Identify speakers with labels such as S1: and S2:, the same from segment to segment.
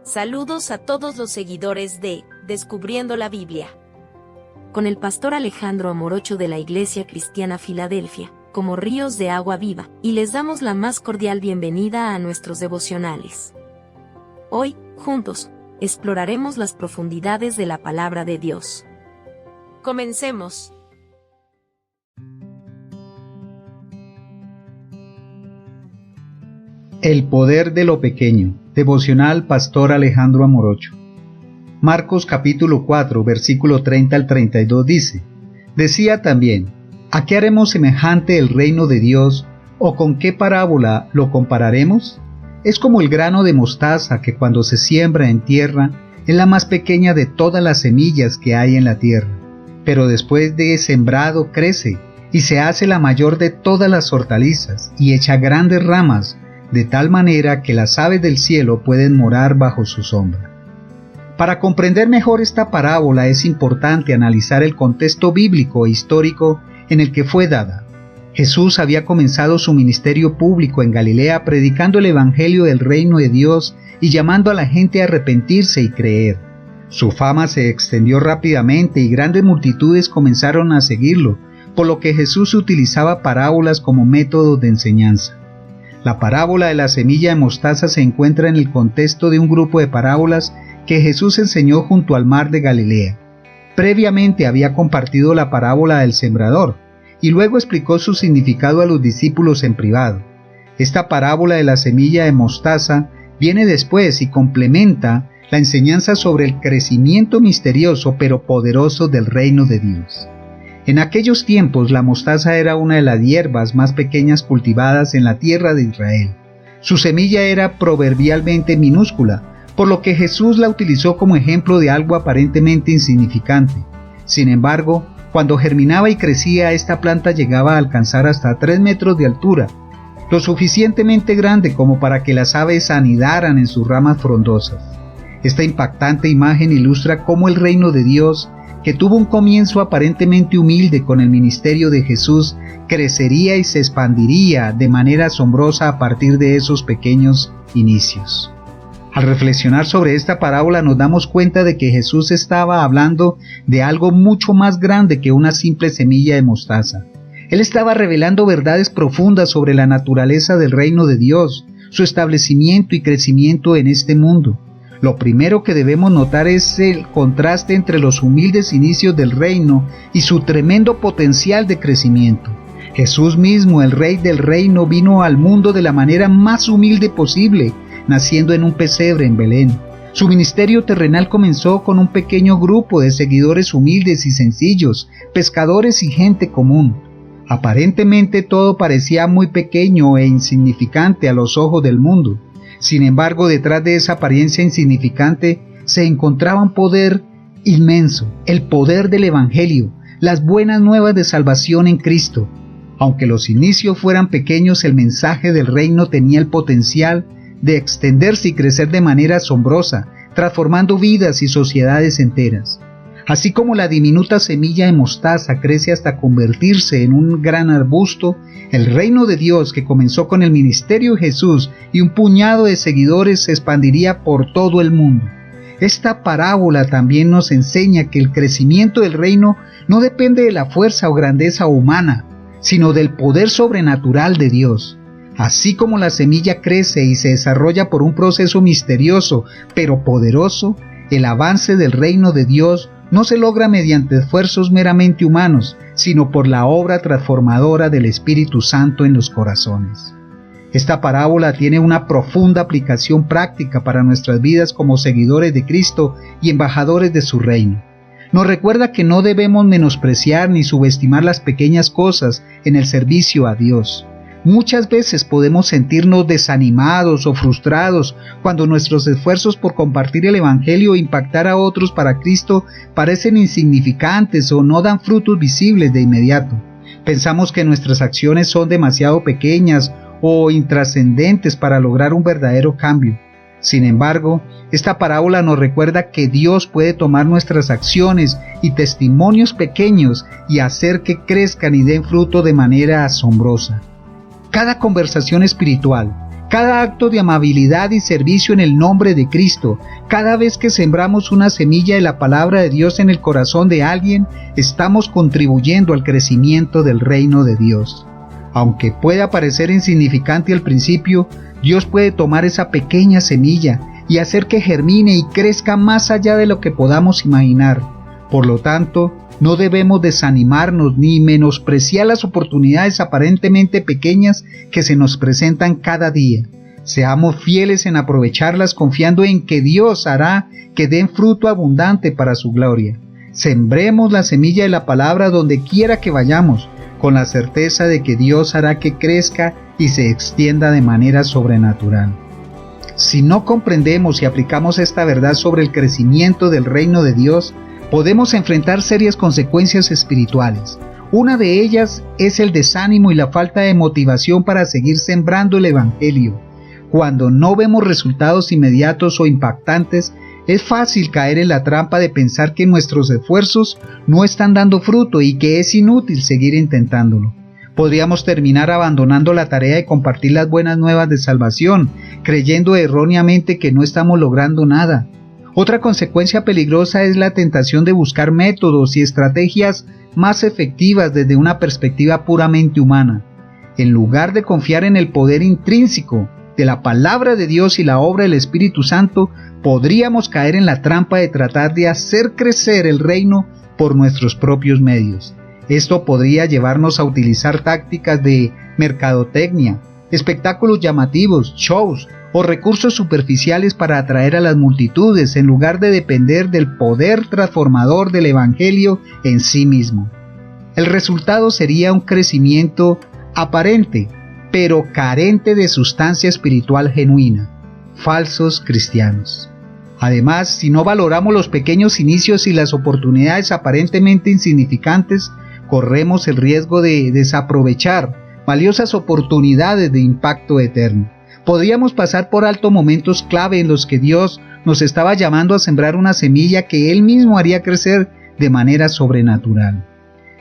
S1: Saludos a todos los seguidores de Descubriendo la Biblia. Con el pastor Alejandro Amorocho de la Iglesia Cristiana Filadelfia, como ríos de agua viva, y les damos la más cordial bienvenida a nuestros devocionales. Hoy, juntos, exploraremos las profundidades de la palabra de Dios. Comencemos.
S2: El poder de lo pequeño. Devocional Pastor Alejandro Amorocho. Marcos capítulo 4, versículo 30 al 32 dice: Decía también: ¿a qué haremos semejante el reino de Dios, o con qué parábola lo compararemos? Es como el grano de mostaza que cuando se siembra en tierra es la más pequeña de todas las semillas que hay en la tierra, pero después de sembrado crece y se hace la mayor de todas las hortalizas y echa grandes ramas, de tal manera que las aves del cielo pueden morar bajo su sombra. Para comprender mejor esta parábola es importante analizar el contexto bíblico e histórico en el que fue dada. Jesús había comenzado su ministerio público en Galilea predicando el evangelio del reino de Dios y llamando a la gente a arrepentirse y creer. Su fama se extendió rápidamente y grandes multitudes comenzaron a seguirlo, por lo que Jesús utilizaba parábolas como método de enseñanza. La parábola de la semilla de mostaza se encuentra en el contexto de un grupo de parábolas que Jesús enseñó junto al mar de Galilea. Previamente había compartido la parábola del sembrador y luego explicó su significado a los discípulos en privado. Esta parábola de la semilla de mostaza viene después y complementa la enseñanza sobre el crecimiento misterioso pero poderoso del reino de Dios. En aquellos tiempos la mostaza era una de las hierbas más pequeñas cultivadas en la tierra de Israel. Su semilla era proverbialmente minúscula, por lo que Jesús la utilizó como ejemplo de algo aparentemente insignificante. Sin embargo, cuando germinaba y crecía, esta planta llegaba a alcanzar hasta 3 metros de altura, lo suficientemente grande como para que las aves anidaran en sus ramas frondosas. Esta impactante imagen ilustra cómo el reino de Dios, que tuvo un comienzo aparentemente humilde con el ministerio de Jesús, crecería y se expandiría de manera asombrosa a partir de esos pequeños inicios. Al reflexionar sobre esta parábola nos damos cuenta de que Jesús estaba hablando de algo mucho más grande que una simple semilla de mostaza. Él estaba revelando verdades profundas sobre la naturaleza del reino de Dios, su establecimiento y crecimiento en este mundo. Lo primero que debemos notar es el contraste entre los humildes inicios del reino y su tremendo potencial de crecimiento. Jesús mismo, el Rey del reino, vino al mundo de la manera más humilde posible, naciendo en un pesebre en Belén. Su ministerio terrenal comenzó con un pequeño grupo de seguidores humildes y sencillos, pescadores y gente común. Aparentemente todo parecía muy pequeño e insignificante a los ojos del mundo. Sin embargo, detrás de esa apariencia insignificante se encontraba un poder inmenso, el poder del Evangelio, las buenas nuevas de salvación en Cristo. Aunque los inicios fueran pequeños, el mensaje del reino tenía el potencial de extenderse y crecer de manera asombrosa, transformando vidas y sociedades enteras. Así como la diminuta semilla de mostaza crece hasta convertirse en un gran arbusto, el reino de Dios, que comenzó con el ministerio de Jesús y un puñado de seguidores, se expandiría por todo el mundo. Esta parábola también nos enseña que el crecimiento del reino no depende de la fuerza o grandeza humana, sino del poder sobrenatural de Dios. Así como la semilla crece y se desarrolla por un proceso misterioso pero poderoso, el avance del reino de Dios no se logra mediante esfuerzos meramente humanos, sino por la obra transformadora del Espíritu Santo en los corazones. Esta parábola tiene una profunda aplicación práctica para nuestras vidas como seguidores de Cristo y embajadores de su reino. Nos recuerda que no debemos menospreciar ni subestimar las pequeñas cosas en el servicio a Dios. Muchas veces podemos sentirnos desanimados o frustrados cuando nuestros esfuerzos por compartir el Evangelio e impactar a otros para Cristo parecen insignificantes o no dan frutos visibles de inmediato. Pensamos que nuestras acciones son demasiado pequeñas o intrascendentes para lograr un verdadero cambio. Sin embargo, esta parábola nos recuerda que Dios puede tomar nuestras acciones y testimonios pequeños y hacer que crezcan y den fruto de manera asombrosa. Cada conversación espiritual, Cada acto de amabilidad y servicio en el nombre de Cristo, cada vez que sembramos una semilla de la palabra de Dios en el corazón de alguien, estamos contribuyendo al crecimiento del reino de Dios. Aunque pueda parecer insignificante al principio, Dios puede tomar esa pequeña semilla y hacer que germine y crezca más allá de lo que podamos imaginar. Por lo tanto, no debemos desanimarnos ni menospreciar las oportunidades aparentemente pequeñas que se nos presentan cada día. Seamos fieles en aprovecharlas confiando en que Dios hará que den fruto abundante para su gloria. Sembremos la semilla de la palabra donde quiera que vayamos, con la certeza de que Dios hará que crezca y se extienda de manera sobrenatural. Si no comprendemos y aplicamos esta verdad sobre el crecimiento del reino de Dios, podemos enfrentar serias consecuencias espirituales. Una de ellas es el desánimo y la falta de motivación para seguir sembrando el Evangelio. Cuando no vemos resultados inmediatos o impactantes, es fácil caer en la trampa de pensar que nuestros esfuerzos no están dando fruto y que es inútil seguir intentándolo. Podríamos terminar abandonando la tarea de compartir las buenas nuevas de salvación, creyendo erróneamente que no estamos logrando nada. Otra consecuencia peligrosa es la tentación de buscar métodos y estrategias más efectivas desde una perspectiva puramente humana. En lugar de confiar en el poder intrínseco de la palabra de Dios y la obra del Espíritu Santo, podríamos caer en la trampa de tratar de hacer crecer el reino por nuestros propios medios. Esto podría llevarnos a utilizar tácticas de mercadotecnia, espectáculos llamativos, shows o recursos superficiales para atraer a las multitudes en lugar de depender del poder transformador del Evangelio en sí mismo. El resultado sería un crecimiento aparente, pero carente de sustancia espiritual genuina. Falsos cristianos. Además, si no valoramos los pequeños inicios y las oportunidades aparentemente insignificantes, corremos el riesgo de desaprovechar valiosas oportunidades de impacto eterno. Podríamos pasar por alto momentos clave en los que Dios nos estaba llamando a sembrar una semilla que Él mismo haría crecer de manera sobrenatural.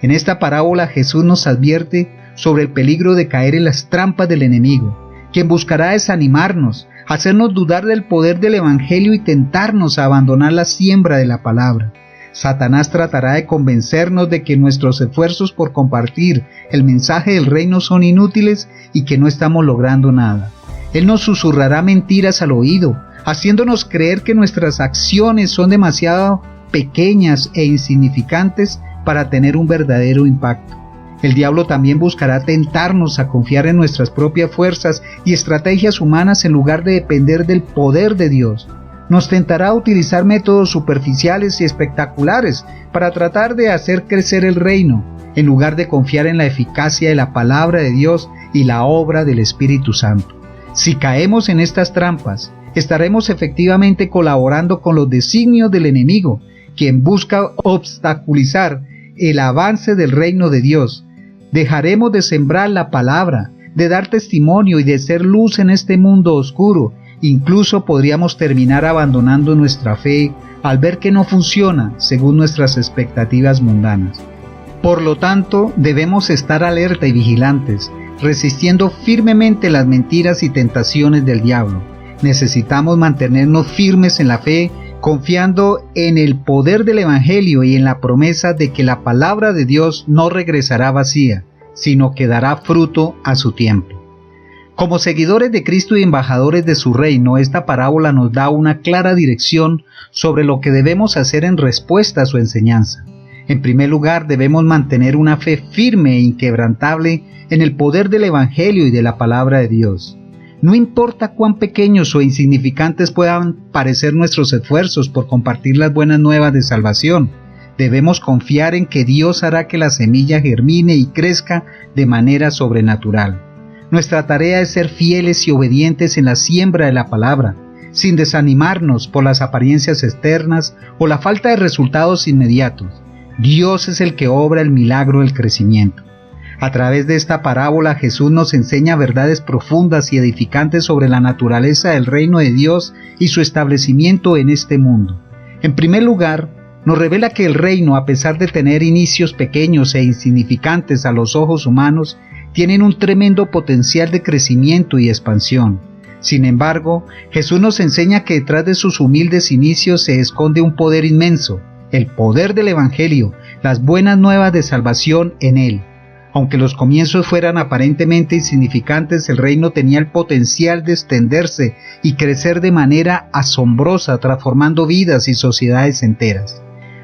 S2: En esta parábola Jesús nos advierte sobre el peligro de caer en las trampas del enemigo, quien buscará desanimarnos, hacernos dudar del poder del Evangelio y tentarnos a abandonar la siembra de la palabra. Satanás tratará de convencernos de que nuestros esfuerzos por compartir el mensaje del reino son inútiles y que no estamos logrando nada. Él nos susurrará mentiras al oído, haciéndonos creer que nuestras acciones son demasiado pequeñas e insignificantes para tener un verdadero impacto. El diablo también buscará tentarnos a confiar en nuestras propias fuerzas y estrategias humanas en lugar de depender del poder de Dios. Nos tentará a utilizar métodos superficiales y espectaculares para tratar de hacer crecer el reino, en lugar de confiar en la eficacia de la palabra de Dios y la obra del Espíritu Santo. Si caemos en estas trampas, estaremos efectivamente colaborando con los designios del enemigo, quien busca obstaculizar el avance del reino de Dios. Dejaremos de sembrar la palabra, de dar testimonio y de ser luz en este mundo oscuro. Incluso podríamos terminar abandonando nuestra fe al ver que no funciona según nuestras expectativas mundanas. Por lo tanto, debemos estar alerta y vigilantes, resistiendo firmemente las mentiras y tentaciones del diablo. Necesitamos mantenernos firmes en la fe, confiando en el poder del Evangelio y en la promesa de que la palabra de Dios no regresará vacía, sino que dará fruto a su tiempo. Como seguidores de Cristo y embajadores de su reino, esta parábola nos da una clara dirección sobre lo que debemos hacer en respuesta a su enseñanza. En primer lugar, debemos mantener una fe firme e inquebrantable en el poder del Evangelio y de la palabra de Dios. No importa cuán pequeños o insignificantes puedan parecer nuestros esfuerzos por compartir las buenas nuevas de salvación, debemos confiar en que Dios hará que la semilla germine y crezca de manera sobrenatural. Nuestra tarea es ser fieles y obedientes en la siembra de la palabra, sin desanimarnos por las apariencias externas o la falta de resultados inmediatos. Dios es el que obra el milagro del crecimiento. A través de esta parábola Jesús nos enseña verdades profundas y edificantes sobre la naturaleza del reino de Dios y su establecimiento en este mundo. En primer lugar, nos revela que el reino, a pesar de tener inicios pequeños e insignificantes a los ojos humanos, tienen un tremendo potencial de crecimiento y expansión. Sin embargo, Jesús nos enseña que detrás de sus humildes inicios se esconde un poder inmenso, el poder del Evangelio, las buenas nuevas de salvación en él. Aunque los comienzos fueran aparentemente insignificantes, el reino tenía el potencial de extenderse y crecer de manera asombrosa, transformando vidas y sociedades enteras.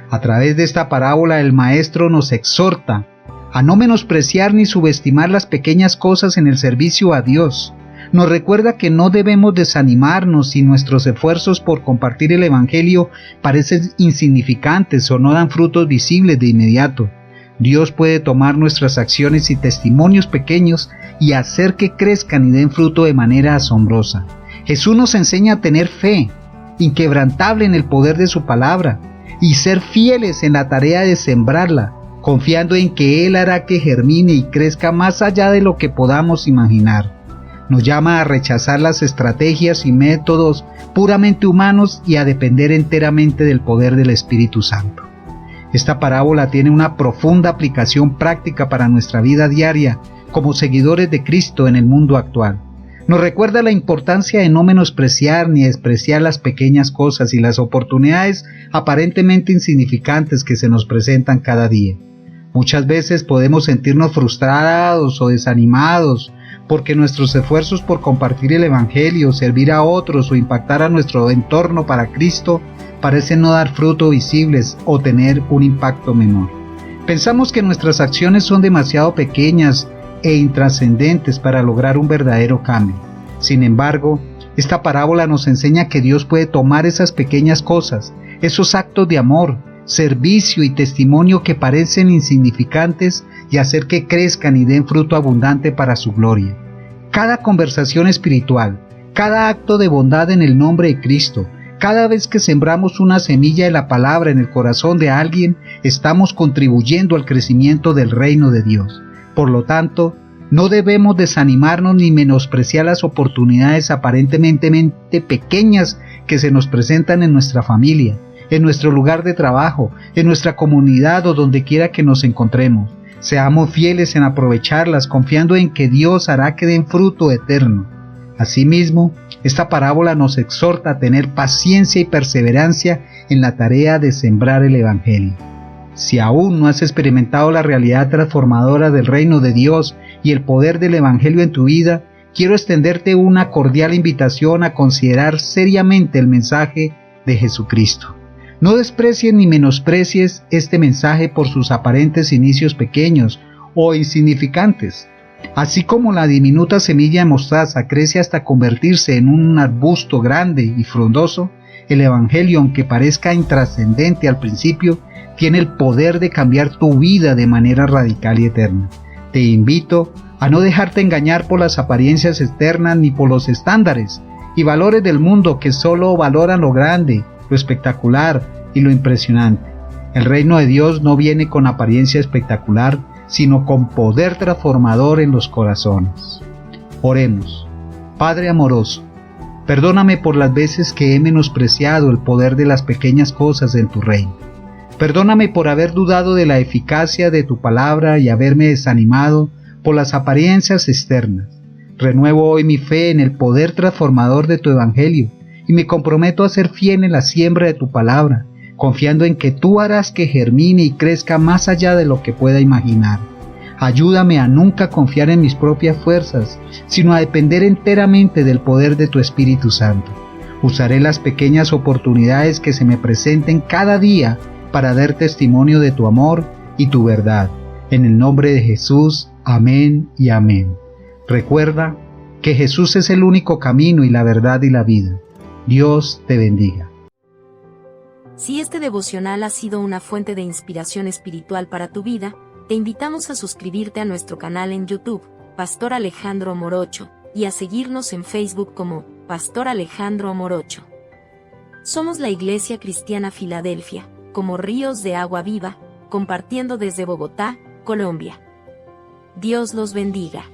S2: A través de esta parábola, el Maestro nos exhorta a no menospreciar ni subestimar las pequeñas cosas en el servicio a Dios. Nos recuerda que no debemos desanimarnos si nuestros esfuerzos por compartir el Evangelio parecen insignificantes o no dan frutos visibles de inmediato. Dios puede tomar nuestras acciones y testimonios pequeños y hacer que crezcan y den fruto de manera asombrosa. Jesús nos enseña a tener fe, inquebrantable en el poder de su palabra, y ser fieles en la tarea de sembrarla, confiando en que Él hará que germine y crezca más allá de lo que podamos imaginar. Nos llama a rechazar las estrategias y métodos puramente humanos y a depender enteramente del poder del Espíritu Santo. Esta parábola tiene una profunda aplicación práctica para nuestra vida diaria como seguidores de Cristo en el mundo actual. Nos recuerda la importancia de no menospreciar ni despreciar las pequeñas cosas y las oportunidades aparentemente insignificantes que se nos presentan cada día. Muchas veces podemos sentirnos frustrados o desanimados porque nuestros esfuerzos por compartir el Evangelio, servir a otros o impactar a nuestro entorno para Cristo parecen no dar frutos visibles o tener un impacto menor. Pensamos que nuestras acciones son demasiado pequeñas e intrascendentes para lograr un verdadero cambio. Sin embargo, esta parábola nos enseña que Dios puede tomar esas pequeñas cosas, esos actos de amor, servicio y testimonio que parecen insignificantes y hacer que crezcan y den fruto abundante para su gloria. Cada conversación espiritual, cada acto de bondad en el nombre de Cristo, cada vez que sembramos una semilla de la palabra en el corazón de alguien, estamos contribuyendo al crecimiento del reino de Dios. Por lo tanto, no debemos desanimarnos ni menospreciar las oportunidades aparentemente pequeñas que se nos presentan en nuestra familia, en nuestro lugar de trabajo, en nuestra comunidad o donde quiera que nos encontremos. Seamos fieles en aprovecharlas, confiando en que Dios hará que den fruto eterno. Asimismo, esta parábola nos exhorta a tener paciencia y perseverancia en la tarea de sembrar el Evangelio. Si aún no has experimentado la realidad transformadora del reino de Dios y el poder del Evangelio en tu vida, quiero extenderte una cordial invitación a considerar seriamente el mensaje de Jesucristo. No desprecies ni menosprecies este mensaje por sus aparentes inicios pequeños o insignificantes. Así como la diminuta semilla de mostaza crece hasta convertirse en un arbusto grande y frondoso, el Evangelio, aunque parezca intrascendente al principio, tiene el poder de cambiar tu vida de manera radical y eterna. Te invito a no dejarte engañar por las apariencias externas ni por los estándares y valores del mundo que solo valoran lo grande, lo espectacular y lo impresionante. El reino de Dios no viene con apariencia espectacular, sino con poder transformador en los corazones. Oremos. Padre amoroso, perdóname por las veces que he menospreciado el poder de las pequeñas cosas en tu reino. Perdóname por haber dudado de la eficacia de tu palabra y haberme desanimado por las apariencias externas. Renuevo hoy mi fe en el poder transformador de tu Evangelio y me comprometo a ser fiel en la siembra de tu palabra, confiando en que tú harás que germine y crezca más allá de lo que pueda imaginar. Ayúdame a nunca confiar en mis propias fuerzas, sino a depender enteramente del poder de tu Espíritu Santo. Usaré las pequeñas oportunidades que se me presenten cada día para dar testimonio de tu amor y tu verdad. En el nombre de Jesús, amén y amén. Recuerda que Jesús es el único camino y la verdad y la vida. Dios te bendiga.
S1: Si este devocional ha sido una fuente de inspiración espiritual para tu vida, te invitamos a suscribirte a nuestro canal en YouTube, Pastor Alejandro Morocho, y a seguirnos en Facebook como Pastor Alejandro Morocho. Somos la Iglesia Cristiana Filadelfia, como ríos de agua viva, compartiendo desde Bogotá, Colombia. Dios los bendiga.